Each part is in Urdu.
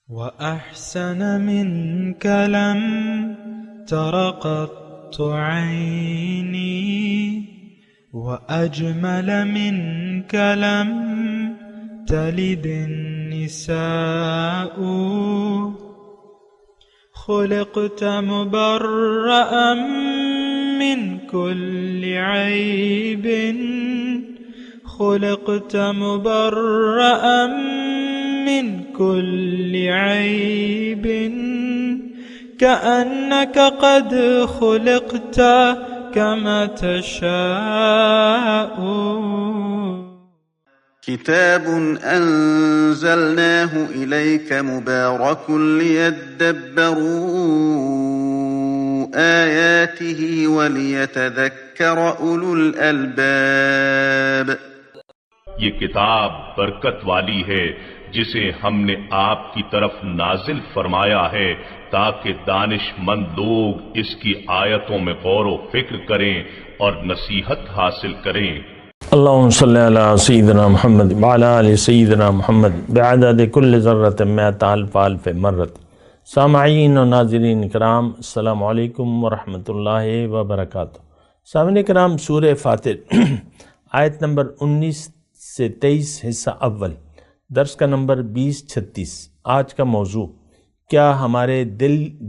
وأحسن منك لم تر قط عيني وأجمل منك لم تلد النساء خلقت مبرأ من كل عيب خلقت مبرأ من كل عيب كأنك قد خلقت كما تشاء. كتاب أنزلناه إليك مبارك ليدبروا آياته وليتذكر أولو الألباب. یہ کتاب برکت والی ہے جسے ہم نے آپ کی طرف نازل فرمایا ہے تاکہ دانش مند لوگ اس کی آیتوں میں غور و فکر کریں اور نصیحت حاصل کریں. اللہم صلی علی سیدنا محمد وعلی آل سیدنا محمد بعدد کل ذرۃ مئۃ الف الف مرۃ. سامعین و ناظرین کرام، السلام علیکم ورحمۃ اللہ وبرکاتہ. سامعین کرام، سورہ فاتر آیت نمبر 19 سے 23 حصہ اول، درس کا نمبر 2036. آج کا موضوع، کیا ہمارے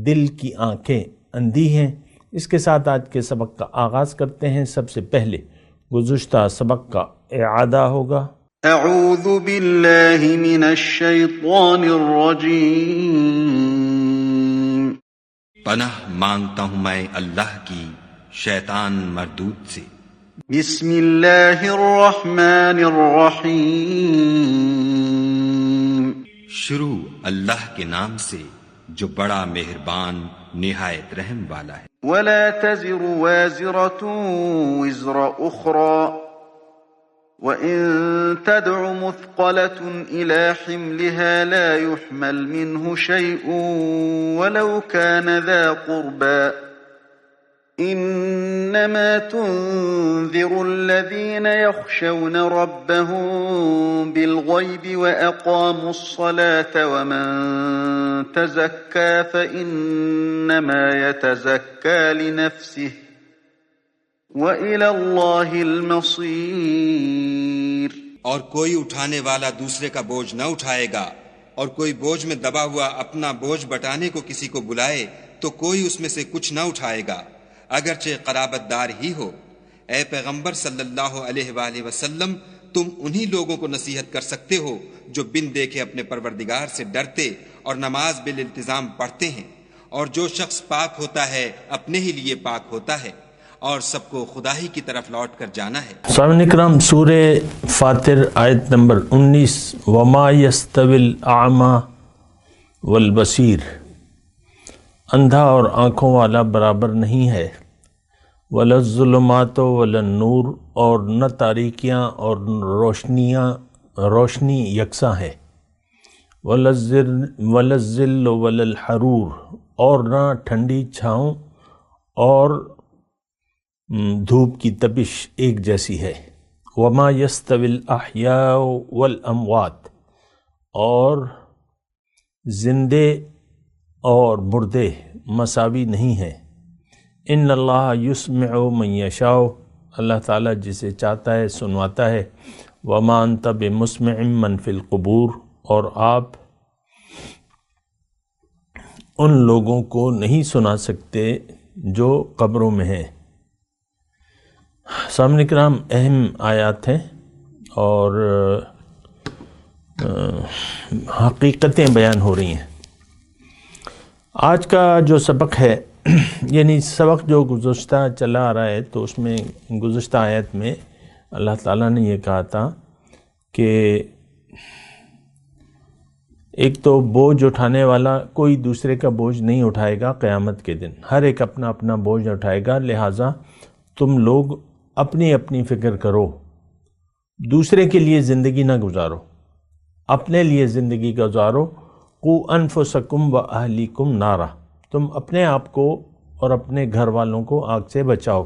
دل کی آنکھیں اندھی ہیں؟ اس کے ساتھ آج کے سبق کا آغاز کرتے ہیں. سب سے پہلے گزشتہ سبق کا اعادہ ہوگا. اعوذ باللہ من الشیطان الرجیم. پناہ مانگتا ہوں میں اللہ کی شیطان مردود سے. بسم اللہ الرحمن الرحیم. شروع اللہ کے نام سے جو بڑا مہربان نہایت رحم والا ہے. ولا تزر وازرة وزر أخرى وإن تدع مثقلة إلى حملها لا يحمل منه شيء ولو كان ذا قربى إنما تنذر الذين يخشون ربهم بالغيب وأقاموا الصلاة ومن تزكى فإنما يتزكى لنفسه وإلى الله المصير. اور کوئی اٹھانے والا دوسرے کا بوجھ نہ اٹھائے گا، اور کوئی بوجھ میں دبا ہوا اپنا بوجھ بٹانے کو کسی کو بلائے تو کوئی اس میں سے کچھ نہ اٹھائے گا، اگرچہ قرابت دار ہی ہو. اے پیغمبر صلی اللہ علیہ وآلہ وسلم، تم انہی لوگوں کو نصیحت کر سکتے ہو جو بن دیکھے اپنے پروردگار سے ڈرتے اور نماز بالالتزام پڑھتے ہیں. اور جو شخص پاک ہوتا ہے اپنے ہی لیے پاک ہوتا ہے، اور سب کو خدا ہی کی طرف لوٹ کر جانا ہے. سامعین کرام، سورہ فاتر آیت نمبر 19. وما یستوی الاعمی والبصیر، اندھا اور آنکھوں والا برابر نہیں ہے. ولا الظلمات ولا النور، اور نہ تاریکیاں اور روشنی یکساں ہے. ولا الظل ولا الحرور، اور نہ ٹھنڈی چھاؤں اور دھوپ کی تپش ایک جیسی ہے. وما یستوی الاحیاء والاموات، اور زندے اور مردے مساوی نہیں ہیں. ان اللہ یسمع من یشاء، اللہ تعالیٰ جسے چاہتا ہے سنواتا ہے. وما انت بمسمع من فی القبور، اور آپ ان لوگوں کو نہیں سنا سکتے جو قبروں میں ہیں. سامعین کرام، اہم آیات ہیں اور حقیقتیں بیان ہو رہی ہیں. آج کا جو سبق ہے، یعنی سبق جو گزشتہ چلا آ رہا ہے، تو اس میں گزشتہ آیت میں اللہ تعالیٰ نے یہ کہا تھا کہ ایک تو بوجھ اٹھانے والا کوئی دوسرے کا بوجھ نہیں اٹھائے گا قیامت کے دن، ہر ایک اپنا اپنا بوجھ اٹھائے گا. لہٰذا تم لوگ اپنی اپنی فکر کرو، دوسرے کے لیے زندگی نہ گزارو، اپنے لیے زندگی گزارو. قوا انفسکم و اہلیکم نارا، تم اپنے آپ کو اور اپنے گھر والوں کو آگ سے بچاؤ.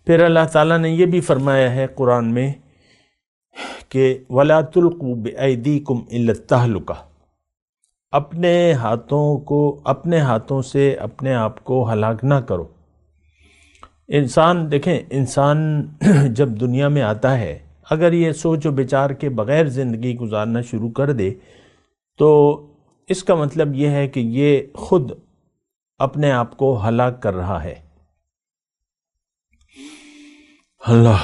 پھر اللہ تعالیٰ نے یہ بھی فرمایا ہے قرآن میں کہ وَلَا تُلْقُوا بِأَيْدِيكُمْ إِلَّا التَّهْلُكَةَ، اپنے ہاتھوں سے اپنے آپ کو ہلاک نہ کرو۔ انسان دیکھیں، انسان جب دنیا میں آتا ہے، اگر یہ سوچ و بچار کے بغیر زندگی گزارنا شروع کر دے تو اس کا مطلب یہ ہے کہ یہ خود اپنے آپ کو ہلاک کر رہا ہے۔ اللہ،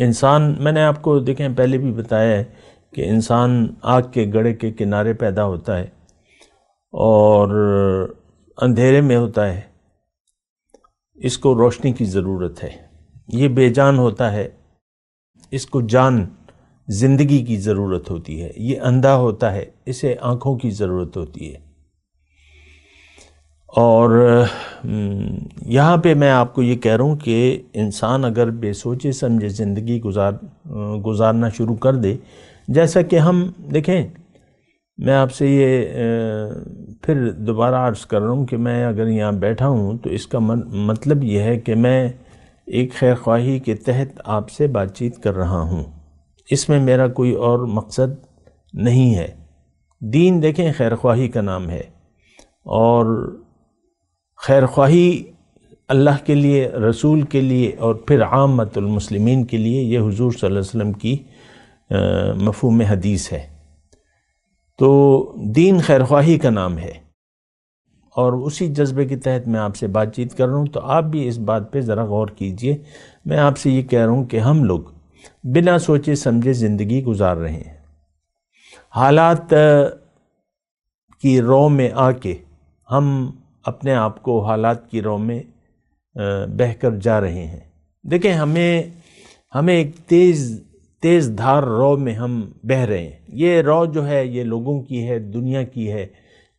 انسان، میں نے آپ کو دیکھیں پہلے بھی بتایا ہے کہ انسان آگ کے گڑھے کے کنارے پیدا ہوتا ہے اور اندھیرے میں ہوتا ہے، اس کو روشنی کی ضرورت ہے۔ یہ بے جان ہوتا ہے، اس کو جان، زندگی کی ضرورت ہوتی ہے۔ یہ اندھا ہوتا ہے، اسے آنکھوں کی ضرورت ہوتی ہے۔ اور یہاں پہ میں آپ کو یہ کہہ رہا ہوں کہ انسان اگر بے سوچے سمجھے زندگی گزارنا شروع کر دے، جیسا کہ ہم دیکھیں، میں آپ سے یہ پھر دوبارہ عرض کر رہا ہوں کہ میں اگر یہاں بیٹھا ہوں تو اس کا مطلب یہ ہے کہ میں ایک خیر خواہی کے تحت آپ سے بات چیت کر رہا ہوں، اس میں میرا کوئی اور مقصد نہیں ہے۔ دین دیکھیں خیر خواہی کا نام ہے، اور خیر خواہی اللہ کے لیے، رسول کے لیے، اور پھر عامت المسلمین کے لیے یہ حضور صلی اللہ علیہ وسلم کی مفہوم حدیث ہے۔ تو دین خیر خواہی کا نام ہے، اور اسی جذبے کے تحت میں آپ سے بات چیت کر رہا ہوں۔ تو آپ بھی اس بات پہ ذرا غور کیجئے۔ میں آپ سے یہ کہہ رہا ہوں کہ ہم لوگ بنا سوچے سمجھے زندگی گزار رہے ہیں، حالات کی رو میں آ کے ہم اپنے آپ کو حالات کی رو میں بہہ کر جا رہے ہیں۔ دیکھیں، ہمیں ایک تیز دھار رو میں ہم بہہ رہے ہیں۔ یہ رو جو ہے یہ لوگوں کی ہے، دنیا کی ہے،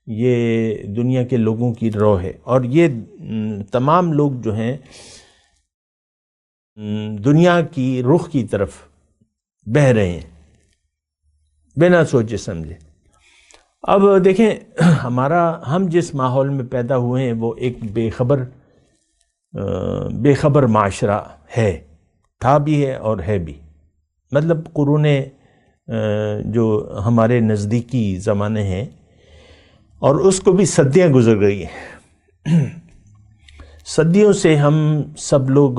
یہ دنیا کے لوگوں کی رو ہے، اور یہ تمام لوگ جو ہیں دنیا کی رخ کی طرف بہہ رہے ہیں بنا سوچے سمجھے۔ اب دیکھیں، ہم جس ماحول میں پیدا ہوئے ہیں وہ ایک بے خبر معاشرہ ہے، تھا بھی ہے اور ہے بھی۔ مطلب قرون جو ہمارے نزدیکی زمانے ہیں، اور اس کو بھی صدیاں گزر گئی ہیں۔ صدیوں سے ہم سب لوگ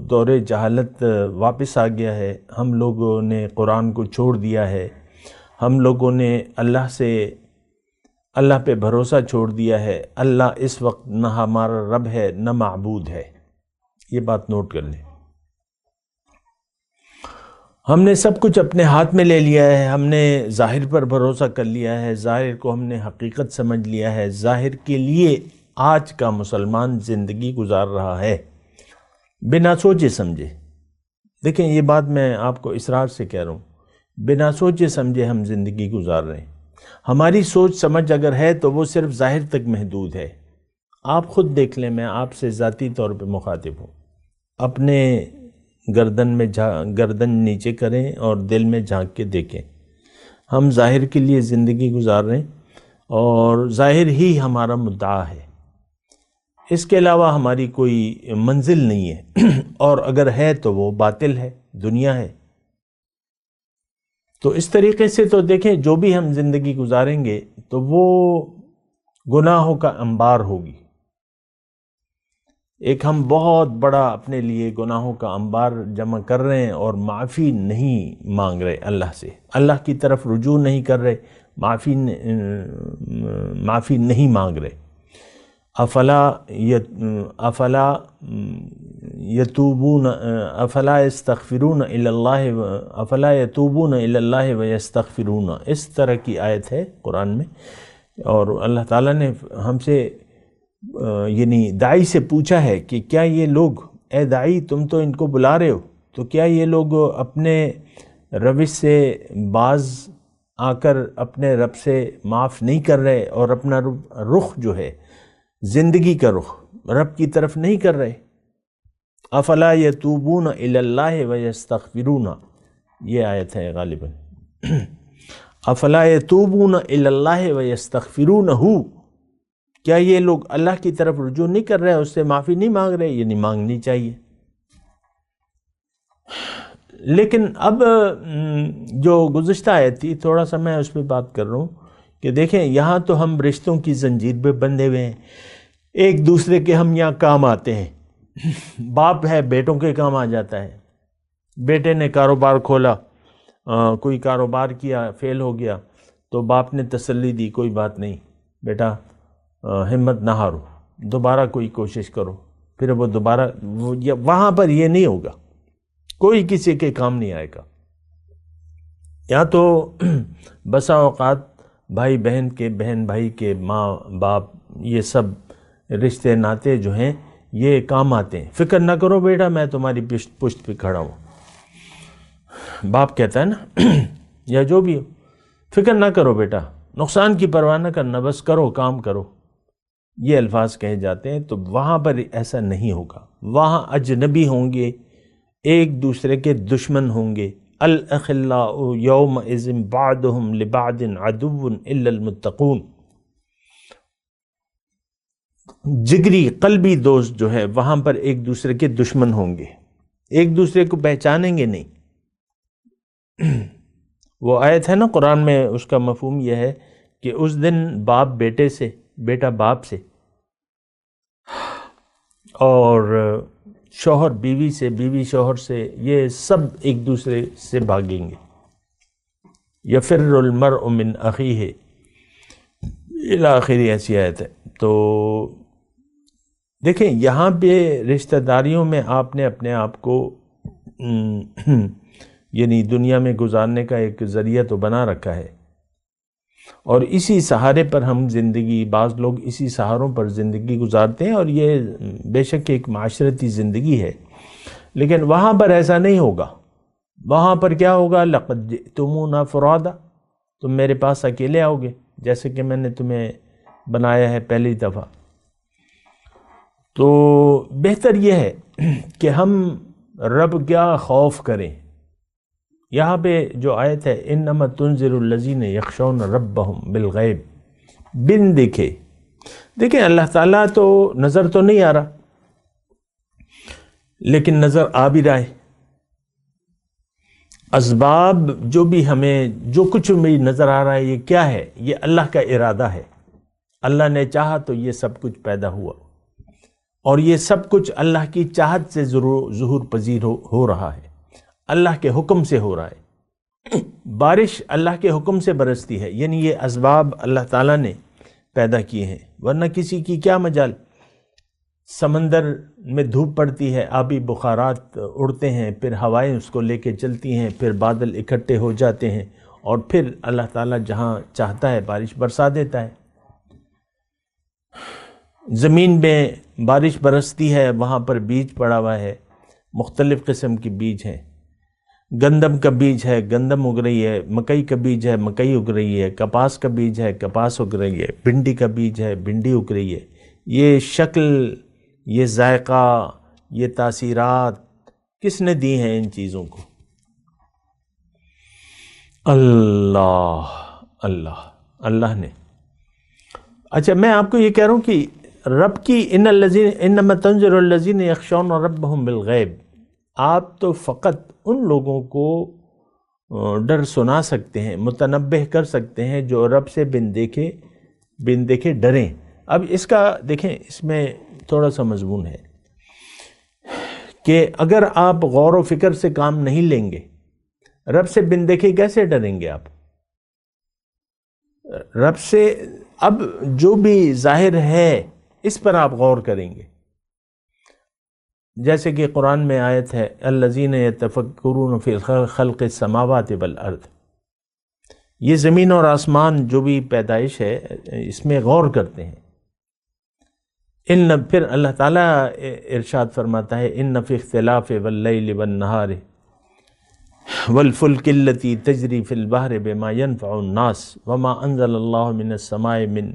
دور جہالت واپس آ گیا ہے، ہم لوگوں نے قرآن کو چھوڑ دیا ہے، ہم لوگوں نے اللہ پہ بھروسہ چھوڑ دیا ہے۔ اللہ اس وقت نہ ہمارا رب ہے نہ معبود ہے، یہ بات نوٹ کر لیں۔ ہم نے سب کچھ اپنے ہاتھ میں لے لیا ہے، ہم نے ظاہر پر بھروسہ کر لیا ہے، ظاہر کو ہم نے حقیقت سمجھ لیا ہے، ظاہر کے لیے آج کا مسلمان زندگی گزار رہا ہے بنا سوچے سمجھے۔ دیکھیں، یہ بات میں آپ کو اصرار سے کہہ رہا ہوں، بنا سوچے سمجھے ہم زندگی گزار رہے ہیں۔ ہماری سوچ سمجھ اگر ہے تو وہ صرف ظاہر تک محدود ہے۔ آپ خود دیکھ لیں، میں آپ سے ذاتی طور پہ مخاطب ہوں، اپنے گردن نیچے کریں اور دل میں جھانک کے دیکھیں۔ ہم ظاہر کے لیے زندگی گزار رہے ہیں، اور ظاہر ہی ہمارا مدعا ہے، اس کے علاوہ ہماری کوئی منزل نہیں ہے، اور اگر ہے تو وہ باطل ہے، دنیا ہے۔ تو اس طریقے سے تو دیکھیں، جو بھی ہم زندگی گزاریں گے تو وہ گناہوں کا انبار ہوگی۔ ایک ہم بہت بڑا اپنے لیے گناہوں کا انبار جمع کر رہے ہیں، اور معافی نہیں مانگ رہے اللہ سے، اللہ کی طرف رجوع نہیں کر رہے، معافی نہیں مانگ رہے۔ افلا یستغفرون الی اللہ، افلا یتوبون الی اللہ ویستغفرون، اس طرح کی آیت ہے قرآن میں۔ اور اللہ تعالیٰ نے ہم سے یعنی داعی سے پوچھا ہے کہ کیا یہ لوگ، اے داعی تم تو ان کو بلا رہے ہو، تو کیا یہ لوگ اپنے روش سے باز آ کر اپنے رب سے معاف نہیں کر رہے، اور اپنا رخ جو ہے زندگی کا رخ رب کی طرف نہیں کر رہے؟ افلا یتوبون الی اللہ ویستغفرون، یہ آیت ہے غالباً۔ افلا یتوبون الی اللہ ویستغفرونہ، کیا یہ لوگ اللہ کی طرف رجوع نہیں کر رہے، اس سے معافی نہیں مانگ رہے؟ یعنی مانگنی چاہیے۔ لیکن اب جو گزشتہ آیت تھی، تھوڑا سا میں اس پہ بات کر رہا ہوں کہ دیکھیں یہاں تو ہم رشتوں کی زنجیر پہ بندھے ہوئے ہیں، ایک دوسرے کے ہم یہاں کام آتے ہیں، باپ ہے بیٹوں کے کام آ جاتا ہے، بیٹے نے کاروبار کھولا، کوئی کاروبار کیا فیل ہو گیا تو باپ نے تسلی دی کوئی بات نہیں بیٹا، ہمت نہ ہارو، دوبارہ کوئی کوشش کرو، پھر وہ دوبارہ وہاں پر یہ نہیں ہوگا، کوئی کسی کے کام نہیں آئے گا۔ یا تو بسا اوقات بھائی بہن کے، بہن بھائی کے، ماں باپ، یہ سب رشتے ناتے جو ہیں یہ کام آتے ہیں، فکر نہ کرو بیٹا میں تمہاری پشت پہ کھڑا ہوں، باپ کہتا ہے نا یا جو بھی ہو، فکر نہ کرو بیٹا، نقصان کی پرواہ نہ کرنا، بس کرو کام کرو، یہ الفاظ کہے جاتے ہیں۔ تو وہاں پر ایسا نہیں ہوگا، وہاں اجنبی ہوں گے، ایک دوسرے کے دشمن ہوں گے۔ الاخلاء یومئذ بعضهم لبعض عدو الا المتقون، جگری قلبی دوست جو ہے وہاں پر ایک دوسرے کے دشمن ہوں گے، ایک دوسرے کو پہچانیں گے نہیں۔ وہ آیت ہے نا قرآن میں، اس کا مفہوم یہ ہے کہ اس دن باپ بیٹے سے، بیٹا باپ سے، اور شوہر بیوی سے، بیوی شوہر سے، یہ سب ایک دوسرے سے بھاگیں گے۔ یفر المرء من اخیہ الی آخری ایسی آیت ہے۔ تو دیکھیں یہاں پہ رشتہ داریوں میں آپ نے اپنے آپ کو یعنی دنیا میں گزارنے کا ایک ذریعہ تو بنا رکھا ہے، اور اسی سہارے پر ہم زندگی، بعض لوگ اسی سہاروں پر زندگی گزارتے ہیں، اور یہ بے شک ایک معاشرتی زندگی ہے، لیکن وہاں پر ایسا نہیں ہوگا۔ وہاں پر کیا ہوگا؟ لقد جئتمونا فرادا، تم میرے پاس اکیلے آؤ گے جیسے کہ میں نے تمہیں بنایا ہے پہلی دفعہ۔ تو بہتر یہ ہے کہ ہم رب کا خوف کریں۔ یہاں پہ جو آیت ہے انما تنذر الذین یخشون ربہم بالغیب، بن دیکھے، دیکھیں اللہ تعالیٰ تو نظر تو نہیں آ رہا، لیکن نظر آ بھی رہا ہے۔ اسباب جو بھی ہمیں، جو کچھ بھی نظر آ رہا ہے، یہ کیا ہے؟ یہ اللہ کا ارادہ ہے، اللہ نے چاہا تو یہ سب کچھ پیدا ہوا، اور یہ سب کچھ اللہ کی چاہت سے ظہور پذیر ہو رہا ہے، اللہ کے حکم سے ہو رہا ہے۔ بارش اللہ کے حکم سے برستی ہے، یعنی یہ اسباب اللہ تعالیٰ نے پیدا کیے ہیں، ورنہ کسی کی کیا مجال۔ سمندر میں دھوپ پڑتی ہے، آبی بخارات اڑتے ہیں، پھر ہوائیں اس کو لے کے چلتی ہیں، پھر بادل اکٹھے ہو جاتے ہیں، اور پھر اللہ تعالیٰ جہاں چاہتا ہے بارش برسا دیتا ہے۔ زمین میں بارش برستی ہے، وہاں پر بیج پڑا ہوا ہے، مختلف قسم کے بیج ہیں، گندم کا بیج ہے، گندم اگ رہی ہے، مکئی کا بیج ہے، مکئی اگ رہی ہے، کپاس کا بیج ہے، کپاس اگ رہی ہے، بھنڈی کا بیج ہے، بھنڈی اگ رہی ہے۔ یہ شکل، یہ ذائقہ، یہ تاثیرات کس نے دی ہیں ان چیزوں کو؟ اللہ نے۔ اچھا میں آپ کو یہ کہہ رہا ہوں کہ رب کی انما تنذر الذین یخشون ربہم بالغیب، آپ تو فقط ان لوگوں کو ڈر سنا سکتے ہیں، متنبہ کر سکتے ہیں جو رب سے بن دیکھے ڈریں۔ اب اس کا دیکھیں، اس میں تھوڑا سا مضمون ہے کہ اگر آپ غور و فکر سے کام نہیں لیں گے، رب سے بن دیکھے کیسے ڈریں گے آپ؟ رب سے اب جو بھی ظاہر ہے اس پر آپ غور کریں گے، جیسے کہ قرآن میں آیت ہے الذین یتفکرون فی خلق السماوات والارض، یہ زمین اور آسمان جو بھی پیدائش ہے اس میں غور کرتے ہیں۔ پھر اللہ تعالیٰ ارشاد فرماتا ہے ان فی اختلاف واللیل والنہار والفلک التی تجری فی البحر بما ينفع الناس وما انزل اللہ من السماء من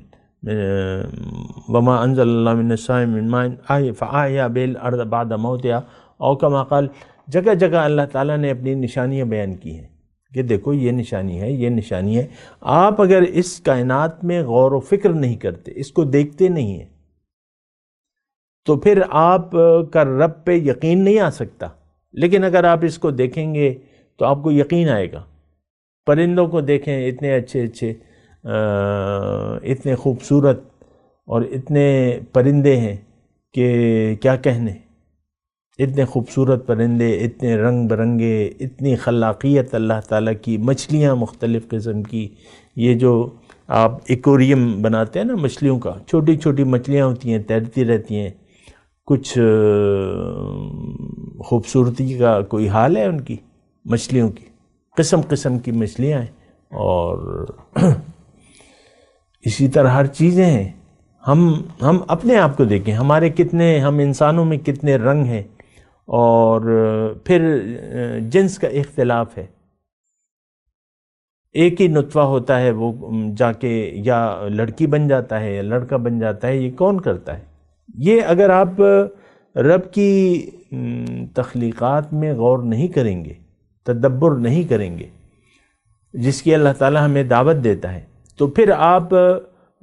ماء فاحیا بہ الارض بعد موتہا، او کما قال، جگہ جگہ اللہ تعالیٰ نے اپنی نشانیاں بیان کی ہیں کہ دیکھو یہ نشانی ہے، یہ نشانی ہے۔ آپ اگر اس کائنات میں غور و فکر نہیں کرتے، اس کو دیکھتے نہیں ہیں، تو پھر آپ کا رب پہ یقین نہیں آ سکتا۔ لیکن اگر آپ اس کو دیکھیں گے تو آپ کو یقین آئے گا۔ پرندوں کو دیکھیں، اتنے اچھے اچھے اتنے خوبصورت اور اتنے پرندے ہیں کہ کیا کہنے، اتنے خوبصورت پرندے، اتنے رنگ برنگے، اتنی خلاقیت اللہ تعالیٰ کی، مچھلیاں مختلف قسم کی، یہ جو آپ ایکوریم بناتے ہیں نا مچھلیوں کا، چھوٹی چھوٹی مچھلیاں ہوتی ہیں تیرتی رہتی ہیں، کچھ خوبصورتی کا کوئی حال ہے ان کی مچھلیوں کی، قسم قسم کی مچھلیاں ہیں، اور اسی طرح ہر چیزیں ہیں۔ ہم اپنے آپ کو دیکھیں، ہمارے کتنے، ہم انسانوں میں کتنے رنگ ہیں، اور پھر جنس کا اختلاف ہے، ایک ہی نطفہ ہوتا ہے، وہ جا کے یا لڑکی بن جاتا ہے یا لڑکا بن جاتا ہے، یہ کون کرتا ہے؟ یہ اگر آپ رب کی تخلیقات میں غور نہیں کریں گے، تدبر نہیں کریں گے، جس کی اللہ تعالیٰ ہمیں دعوت دیتا ہے، تو پھر آپ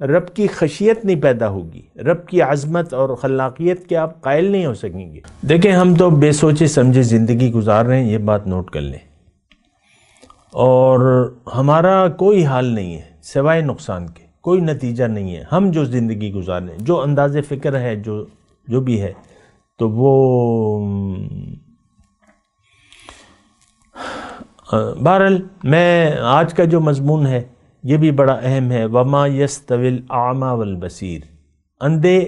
رب کی خشیت نہیں پیدا ہوگی، رب کی عظمت اور خلاقیت کے آپ قائل نہیں ہو سکیں گے۔ دیکھیں ہم تو بے سوچے سمجھے زندگی گزار رہے ہیں، یہ بات نوٹ کر لیں، اور ہمارا کوئی حال نہیں ہے سوائے نقصان کے، کوئی نتیجہ نہیں ہے۔ ہم جو زندگی گزار رہے ہیں، جو انداز فکر ہے، جو بھی ہے، تو وہ بہرحال میں آج کا جو مضمون ہے یہ بھی بڑا اہم ہے۔ وما یستوی الاعمی والبصیر، اندھے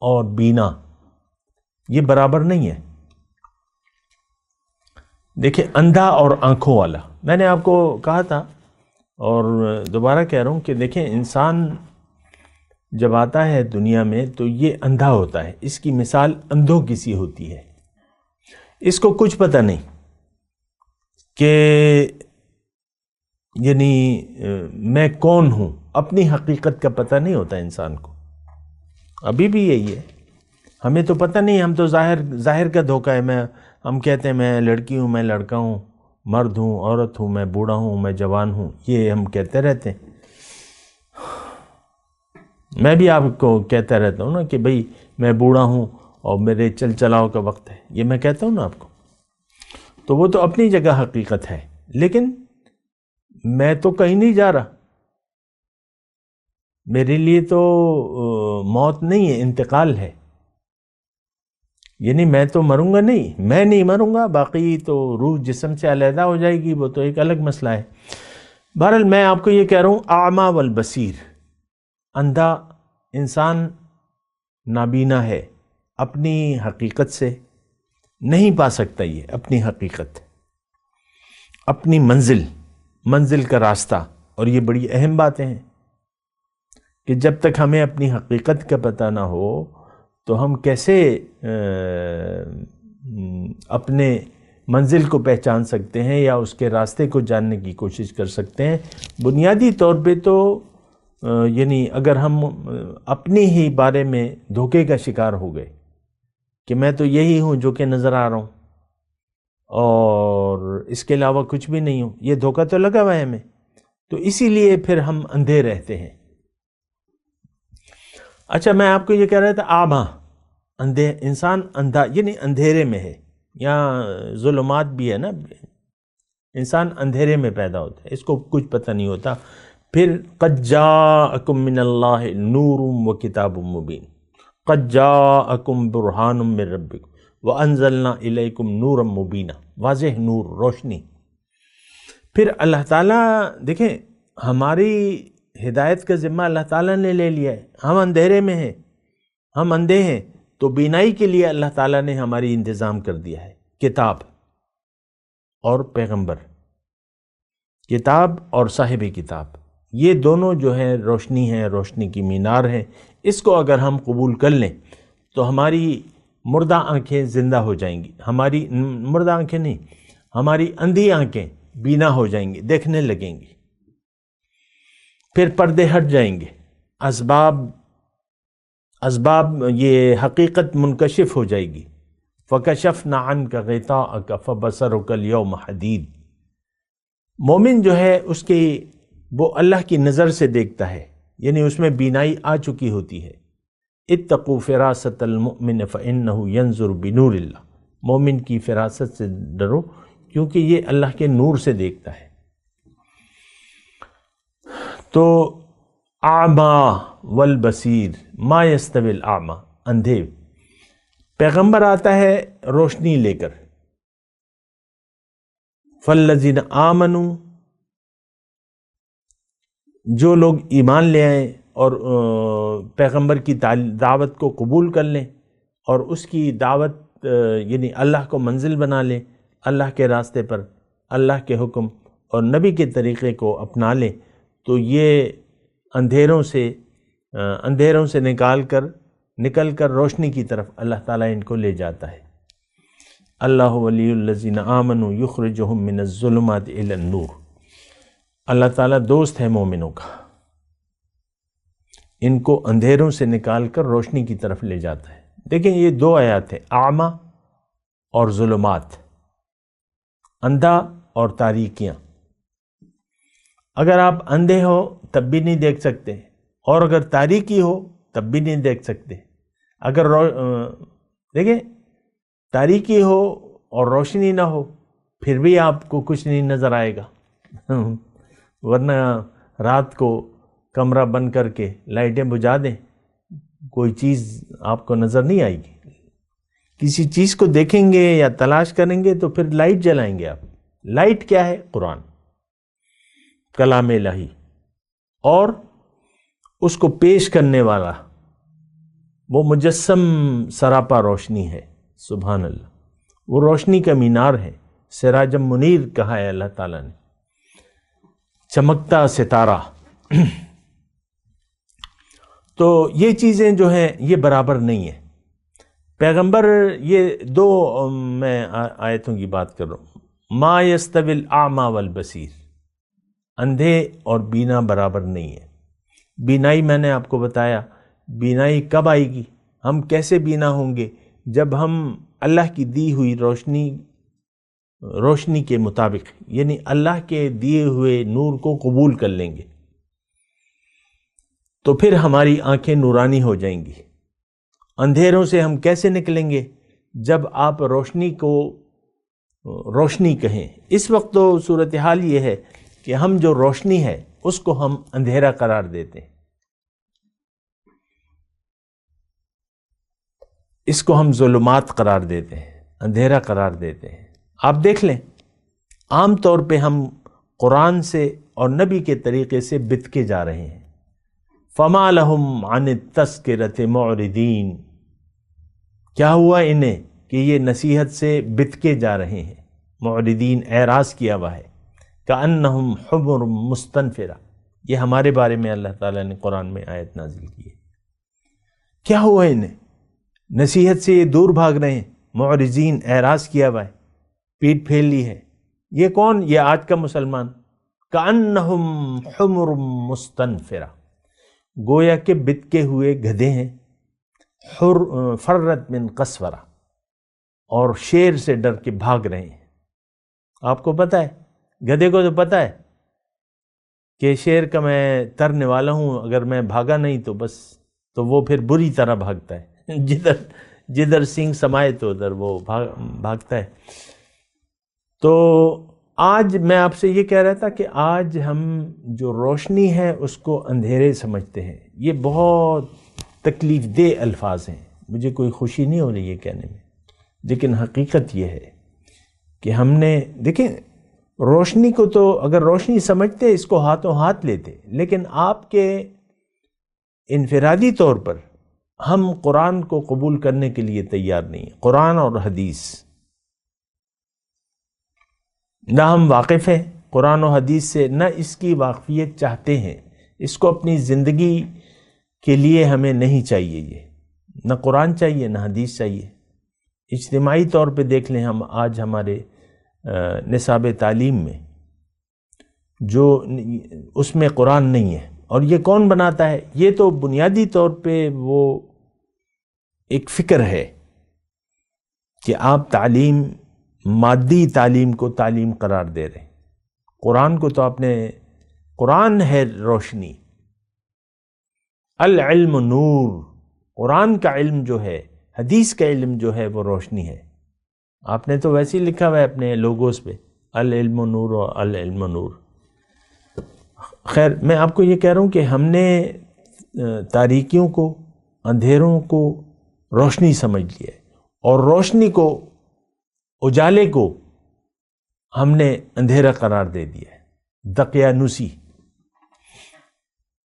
اور بینا یہ برابر نہیں ہے۔ دیکھیں اندھا اور آنکھوں والا، میں نے آپ کو کہا تھا اور دوبارہ کہہ رہا ہوں کہ دیکھیں انسان جب آتا ہے دنیا میں تو یہ اندھا ہوتا ہے، اس کی مثال اندھوں کی سی ہوتی ہے، اس کو کچھ پتہ نہیں کہ یعنی میں کون ہوں، اپنی حقیقت کا پتہ نہیں ہوتا انسان کو۔ ابھی بھی یہی ہے، ہمیں تو پتہ نہیں، ہم تو ظاہر کا دھوکہ ہے، ہم کہتے ہیں میں لڑکی ہوں، میں لڑکا ہوں، مرد ہوں، عورت ہوں، میں بوڑھا ہوں، میں جوان ہوں، یہ ہم کہتے رہتے ہیں۔ میں بھی آپ کو کہتا رہتا ہوں نا کہ بھئی میں بوڑھا ہوں اور میرے چل چلاؤ کا وقت ہے، یہ میں کہتا ہوں نا آپ کو، تو وہ تو اپنی جگہ حقیقت ہے، لیکن میں تو کہیں نہیں جا رہا، میرے لیے تو موت نہیں ہے، انتقال ہے، یعنی میں تو مروں گا نہیں، میں نہیں مروں گا، باقی تو روح جسم سے علیحدہ ہو جائے گی، وہ تو ایک الگ مسئلہ ہے۔ بہرحال میں آپ کو یہ کہہ رہا ہوں اعمیٰ والبصیر، اندھا انسان نابینا ہے، اپنی حقیقت سے نہیں پا سکتا، یہ اپنی حقیقت، اپنی منزل کا راستہ، اور یہ بڑی اہم باتیں ہیں کہ جب تک ہمیں اپنی حقیقت کا پتہ نہ ہو تو ہم کیسے اپنے منزل کو پہچان سکتے ہیں یا اس کے راستے کو جاننے کی کوشش کر سکتے ہیں۔ بنیادی طور پہ تو یعنی اگر ہم اپنی ہی بارے میں دھوکے کا شکار ہو گئے کہ میں تو یہی ہوں جو کہ نظر آ رہا ہوں اور اس کے علاوہ کچھ بھی نہیں ہوں، یہ دھوکہ تو لگا ہوا ہے ہمیں، تو اسی لیے پھر ہم اندھے رہتے ہیں۔ اچھا میں آپ کو یہ کہہ رہا تھا اعمیٰ، اندھے، انسان اندھا یعنی اندھیرے میں ہے، یہاں ظلمات بھی ہے نا، انسان اندھیرے میں پیدا ہوتا ہے، اس کو کچھ پتہ نہیں ہوتا۔ پھر قد جاءکم من اللہ نور و کتاب مبین، قد جاءکم برہان من ربکم وانزلنا الیکم نورا مبینا، واضح نور، روشنی۔ پھر اللہ تعالیٰ دیکھیں ہماری ہدایت کا ذمہ اللہ تعالیٰ نے لے لیا ہے، ہم اندھیرے میں ہیں، ہم اندھے ہیں، تو بینائی کے لیے اللہ تعالیٰ نے ہماری انتظام کر دیا ہے، کتاب اور پیغمبر، کتاب اور صاحب کتاب، یہ دونوں جو ہیں روشنی ہیں، روشنی کی مینار ہیں۔ اس کو اگر ہم قبول کر لیں تو ہماری مردہ آنکھیں زندہ ہو جائیں گی، ہماری مردہ آنکھیں نہیں، ہماری اندھی آنکھیں بینا ہو جائیں گی، دیکھنے لگیں گی، پھر پردے ہٹ جائیں گے، اسباب یہ حقیقت منکشف ہو جائے گی۔ فَكَشَفْنَا عَنْكَ غِطَاءَكَ فَبَصَرُكَ الْيَوْمَ حَدِيدٌ، مومن جو ہے اس کی وہ اللہ کی نظر سے دیکھتا ہے، یعنی اس میں بینائی آ چکی ہوتی ہے۔ اتقوا فراست المؤمن فإنه ينظر بنور اللہ، مومن کی فراست سے ڈرو کیونکہ یہ اللہ کے نور سے دیکھتا ہے۔ تو اعما والبصیر ما یستوی الاعما، اندھے، پیغمبر آتا ہے روشنی لے کر، فالذین آمنوا، جو لوگ ایمان لے آئیں اور پیغمبر کی دعوت کو قبول کر لیں اور اس کی دعوت یعنی اللہ کو منزل بنا لیں، اللہ کے راستے پر، اللہ کے حکم اور نبی کے طریقے کو اپنا لیں، تو یہ اندھیروں سے نکل کر روشنی کی طرف اللہ تعالیٰ ان کو لے جاتا ہے۔ اللہ ولی الذین آمنوا یخرجہم من الظلمات الی النور، اللہ تعالیٰ دوست ہے مومنوں کا، ان کو اندھیروں سے نکال کر روشنی کی طرف لے جاتا ہے۔ دیکھیں یہ دو آیات ہیں، اعمیٰ اور ظلمات، اندھا اور تاریکیاں۔ اگر آپ اندھے ہو تب بھی نہیں دیکھ سکتے، اور اگر تاریکی ہو تب بھی نہیں دیکھ سکتے۔ اگر دیکھیں تاریکی ہو اور روشنی نہ ہو پھر بھی آپ کو کچھ نہیں نظر آئے گا، ورنہ رات کو کمرہ بند کر کے لائٹیں بجھا دیں، کوئی چیز آپ کو نظر نہیں آئے گی۔ کسی چیز کو دیکھیں گے یا تلاش کریں گے تو پھر لائٹ جلائیں گے آپ۔ لائٹ کیا ہے؟ قرآن، کلام الہی، اور اس کو پیش کرنے والا وہ مجسم سراپا روشنی ہے، سبحان اللہ، وہ روشنی کا مینار ہے، سراج منیر کہا ہے اللہ تعالیٰ نے، چمکتا ستارہ۔ تو یہ چیزیں جو ہیں یہ برابر نہیں ہیں۔ پیغمبر، یہ دو میں آیتوں کی بات کر رہا ہوں، ما یستوی الاعمی والبصیر، اندھے اور بینا برابر نہیں ہے۔ بینائی میں نے آپ کو بتایا، بینائی کب آئے گی، ہم کیسے بینا ہوں گے؟ جب ہم اللہ کی دی ہوئی روشنی کے مطابق، یعنی اللہ کے دیے ہوئے نور کو قبول کر لیں گے، تو پھر ہماری آنکھیں نورانی ہو جائیں گی۔ اندھیروں سے ہم کیسے نکلیں گے؟ جب آپ روشنی کو روشنی کہیں۔ اس وقت تو صورتحال یہ ہے کہ ہم جو روشنی ہے اس کو ہم اندھیرا قرار دیتے ہیں، اس کو ہم ظلمات قرار دیتے ہیں، اندھیرا قرار دیتے ہیں۔ آپ دیکھ لیں، عام طور پہ ہم قرآن سے اور نبی کے طریقے سے بتکے جا رہے ہیں۔ فما لہم عن التذکرۃ معرضین، کیا ہوا انہیں کہ یہ نصیحت سے بتکے جا رہے ہیں، معرضین، اعراض کیا ہوا ہے، کأنہم حمر مستنفرہ، یہ ہمارے بارے میں اللہ تعالیٰ نے قرآن میں آیت نازل کی ہے۔ کیا ہوا انہیں؟ نصیحت سے یہ دور بھاگ رہے ہیں، معرضین، اعراض کیا ہوا ہے، پیٹ پھیر لی ہے۔ یہ کون؟ یہ آج کا مسلمان، کأنہم حمر مستنفرہ، گویا کہ بتکے ہوئے گدھے ہیں، فرت من قسورہ، اور شیر سے ڈر کے بھاگ رہے ہیں۔ آپ کو پتہ ہے، گدھے کو تو پتہ ہے کہ شیر کا میں ترنے والا ہوں، اگر میں بھاگا نہیں تو بس، تو وہ پھر بری طرح بھاگتا ہے، جدھر سینگ سمائے تو ادھر وہ بھاگتا ہے۔ تو آج میں آپ سے یہ کہہ رہا تھا کہ آج ہم جو روشنی ہے اس کو اندھیرے سمجھتے ہیں۔ یہ بہت تکلیف دہ الفاظ ہیں، مجھے کوئی خوشی نہیں ہو رہی ہے کہنے میں، لیکن حقیقت یہ ہے کہ ہم نے، دیکھیں روشنی کو تو اگر روشنی سمجھتے اس کو ہاتھوں ہاتھ لیتے، لیکن آپ کے انفرادی طور پر ہم قرآن کو قبول کرنے کے لیے تیار نہیں ہیں۔ قرآن اور حدیث، نہ ہم واقف ہیں قرآن و حدیث سے، نہ اس کی واقفیت چاہتے ہیں، اس کو اپنی زندگی کے لیے ہمیں نہیں چاہیے، یہ نہ قرآن چاہیے نہ حدیث چاہیے۔ اجتماعی طور پہ دیکھ لیں، ہم آج ہمارے نصاب تعلیم میں جو اس میں قرآن نہیں ہے، اور یہ کون بناتا ہے؟ یہ تو بنیادی طور پہ وہ ایک فکر ہے کہ آپ تعلیم، مادی تعلیم کو تعلیم قرار دے رہے ہیں، قرآن کو تو آپ نے، قرآن ہے روشنی، العلم نور، قرآن کا علم جو ہے، حدیث کا علم جو ہے وہ روشنی ہے۔ آپ نے تو ویسے ہی لکھا ہوا ہے اپنے لوگوز پہ، العلم نور و العلم نور۔ خیر، میں آپ کو یہ کہہ رہا ہوں کہ ہم نے تاریکیوں کو، اندھیروں کو روشنی سمجھ لیا ہے، اور روشنی کو، اجالے کو ہم نے اندھیرا قرار دے دیا ہے۔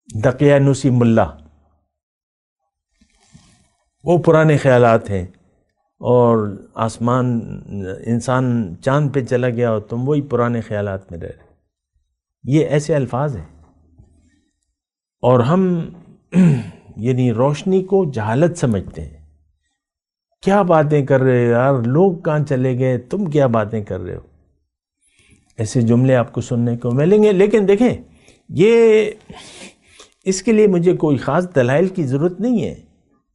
دقیانوسی ملا، وہ پرانے خیالات ہیں، اور آسمان، انسان چاند پہ چلا گیا اور تم وہی پرانے خیالات میں رہ رہے، یہ ایسے الفاظ ہیں۔ اور ہم یعنی روشنی کو جہالت سمجھتے ہیں۔ کیا باتیں کر رہے ہو یار، لوگ کہاں چلے گئے، تم کیا باتیں کر رہے ہو، ایسے جملے آپ کو سننے کو ملیں گے۔ لیکن دیکھیں، یہ اس کے لیے مجھے کوئی خاص دلائل کی ضرورت نہیں ہے۔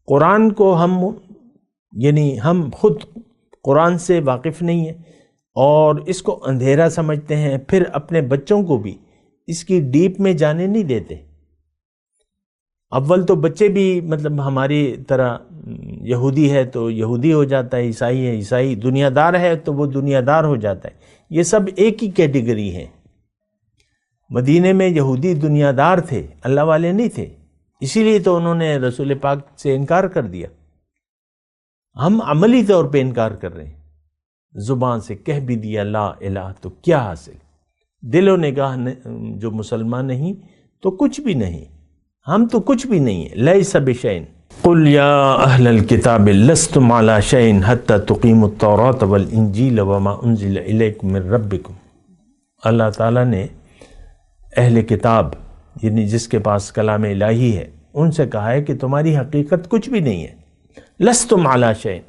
قرآن کو ہم خود قرآن سے واقف نہیں ہیں، اور اس کو اندھیرا سمجھتے ہیں، پھر اپنے بچوں کو بھی اس کی ڈیپ میں جانے نہیں دیتے۔ اول تو بچے بھی مطلب ہماری طرح یہودی ہے تو یہودی ہو جاتا ہے، عیسائی ہے عیسائی، دنیا دار ہے تو وہ دنیا دار ہو جاتا ہے۔ یہ سب ایک ہی کیٹیگری ہے۔ مدینے میں یہودی دنیا دار تھے، اللہ والے نہیں تھے، اسی لیے تو انہوں نے رسول پاک سے انکار کر دیا۔ ہم عملی طور پہ انکار کر رہے ہیں، زبان سے کہہ بھی دیا لا الہ تو کیا حاصل، دل و نگاہ جو مسلمان نہیں تو کچھ بھی نہیں، ہم تو کچھ بھی نہیں ہیں۔ لیس بشیء قل یا اہل الکتاب لستم علی شیء حتی تقیموا التوراۃ والانجیل وما انزل الیکم من ربکم۔ اللہ تعالیٰ نے اہل کتاب، یعنی جس کے پاس کلام الہی ہے، ان سے کہا ہے کہ تمہاری حقیقت کچھ بھی نہیں ہے۔ لستم علی شیء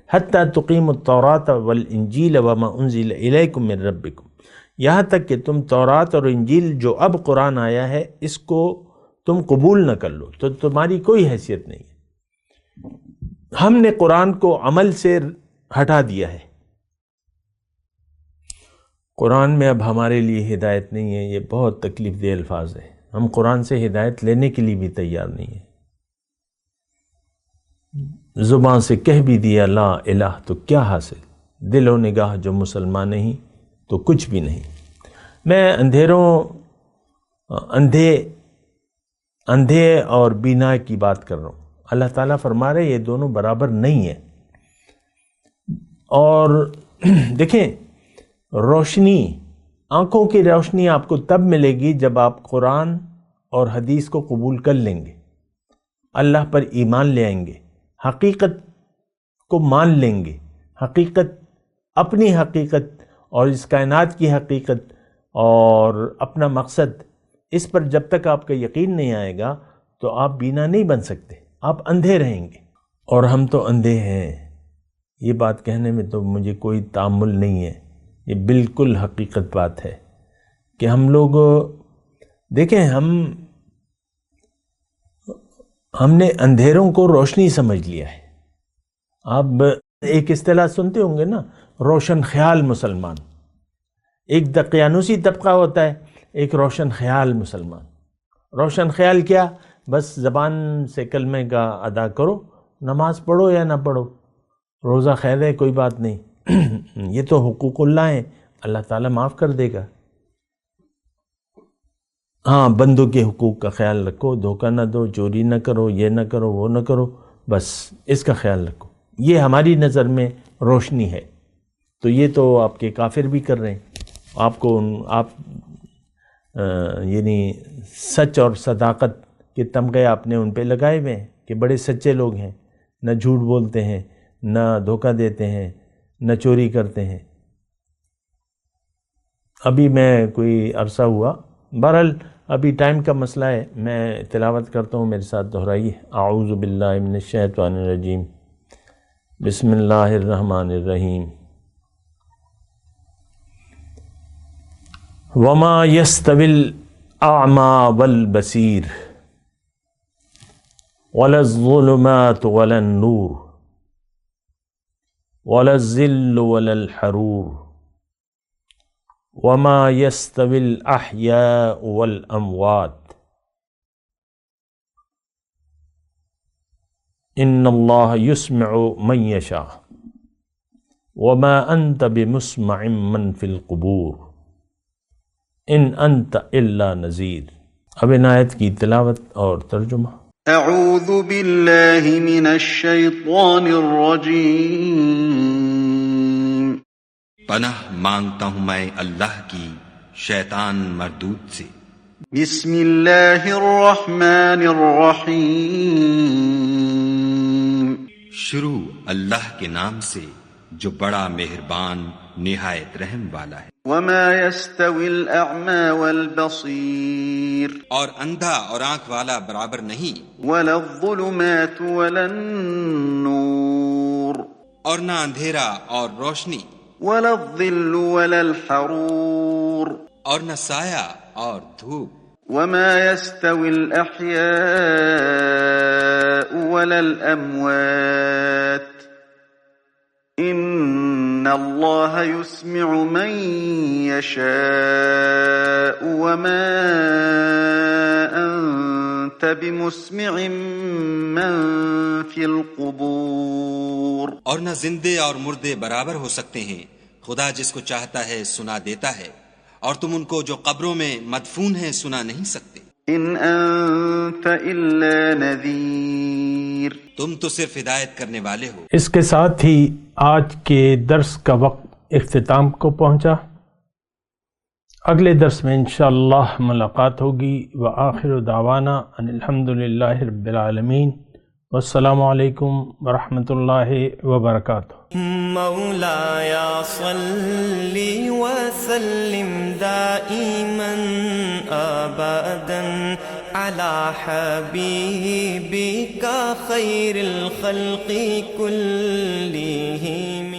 حتی تقیموا التوراۃ والانجیل وما انزل الیکم من ربکم، یہاں تک کہ تم تورات اور انجیل جو اب قرآن آیا ہے اس کو تم قبول نہ کر لو تو تمہاری کوئی حیثیت نہیں ہے۔ ہم نے قرآن کو عمل سے ہٹا دیا ہے۔ قرآن میں اب ہمارے لیے ہدایت نہیں ہے، یہ بہت تکلیف دہ الفاظ ہے۔ ہم قرآن سے ہدایت لینے کے لیے بھی تیار نہیں ہیں۔ زبان سے کہہ بھی دیا لا الہ تو کیا حاصل، دل و نگاہ جو مسلمان نہیں تو کچھ بھی نہیں۔ میں اندھے اور بینا کی بات کر رہا ہوں۔ اللہ تعالیٰ فرما رہے یہ دونوں برابر نہیں ہیں۔ اور دیکھیں، روشنی، آنکھوں کی روشنی آپ کو تب ملے گی جب آپ قرآن اور حدیث کو قبول کر لیں گے، اللہ پر ایمان لے آئیں گے، حقیقت کو مان لیں گے، حقیقت، اپنی حقیقت اور اس کائنات کی حقیقت اور اپنا مقصد، اس پر جب تک آپ کا یقین نہیں آئے گا تو آپ بینا نہیں بن سکتے، آپ اندھے رہیں گے۔ اور ہم تو اندھے ہیں، یہ بات کہنے میں تو مجھے کوئی تأمل نہیں ہے، یہ بالکل حقیقت بات ہے کہ ہم لوگ، دیکھیں، ہم نے اندھیروں کو روشنی سمجھ لیا ہے۔ آپ ایک اصطلاح سنتے ہوں گے نا، روشن خیال مسلمان۔ ایک دقیانوسی طبقہ ہوتا ہے، ایک روشن خیال مسلمان۔ روشن خیال کیا؟ بس زبان سے کلمہ کا ادا کرو، نماز پڑھو یا نہ پڑھو، روزہ خیر ہے، کوئی بات نہیں، یہ تو حقوق اللہ ہیں، اللہ تعالیٰ معاف کر دے گا۔ ہاں، بندوں کے حقوق کا خیال رکھو، دھوکہ نہ دو، چوری نہ کرو، یہ نہ کرو، وہ نہ کرو، بس اس کا خیال رکھو۔ یہ ہماری نظر میں روشنی ہے۔ تو یہ تو آپ کے کافر بھی کر رہے ہیں، آپ یعنی سچ اور صداقت کے تمغے آپ نے ان پہ لگائے ہوئے ہیں کہ بڑے سچے لوگ ہیں، نہ جھوٹ بولتے ہیں، نہ دھوکہ دیتے ہیں، نہ چوری کرتے ہیں۔ ابھی میں کوئی عرصہ ہوا، بہرحال ابھی ٹائم کا مسئلہ ہے، میں تلاوت کرتا ہوں، میرے ساتھ دہرائیے۔ اعوذ باللہ من الشیطان الرجیم، بسم اللہ الرحمن الرحیم۔ وما يستوي الأعمى والبصير ولا الظلمات ولا النور ولا الظل ولا الحرور وما يستوي الأحياء والأموات إن الله يسمع من يشاء وما أنت بمسمع من في القبور ان انت الا نذیر۔ اب ان آیت کی تلاوت اور ترجمہ۔ اعوذ باللہ من الشیطان الرجیم۔ پناہ مانگتا ہوں میں اللہ کی شیطان مردود سے۔ بسم اللہ الرحمن الرحیم۔ شروع اللہ کے نام سے جو بڑا مہربان نہایت رحم والا ہے۔ وما يستوي الأعمى والبصير، اور اندھا اور آنکھ والا برابر نہیں، ولا الظلمات ولا النور، اور نہ اندھیرا اور روشنی، ولا الظل ولا الحرور، اور نہ سایہ اور دھوپ۔ وما يستوي الأحياء ولا الأموات، ان اللہ يسمع من يشاء وما انت بمسمع من في القبور۔ اور نہ زندے اور مردے برابر ہو سکتے ہیں، خدا جس کو چاہتا ہے سنا دیتا ہے، اور تم ان کو جو قبروں میں مدفون ہیں سنا نہیں سکتے۔ ان انت الا نذیر، تم تو صرف ہدایت کرنے والے ہو۔ اس کے ساتھ ہی آج کے درس کا وقت اختتام کو پہنچا۔ اگلے درس میں انشاءاللہ ملاقات ہوگی۔ وآخر دعوانا ان الحمدللہ رب العالمین، والسلام علیکم ورحمۃ اللہ وبرکاتہ۔ مولایا صلی وسلم دائما ابدا علی حبیبک خیر الخلق کلہم۔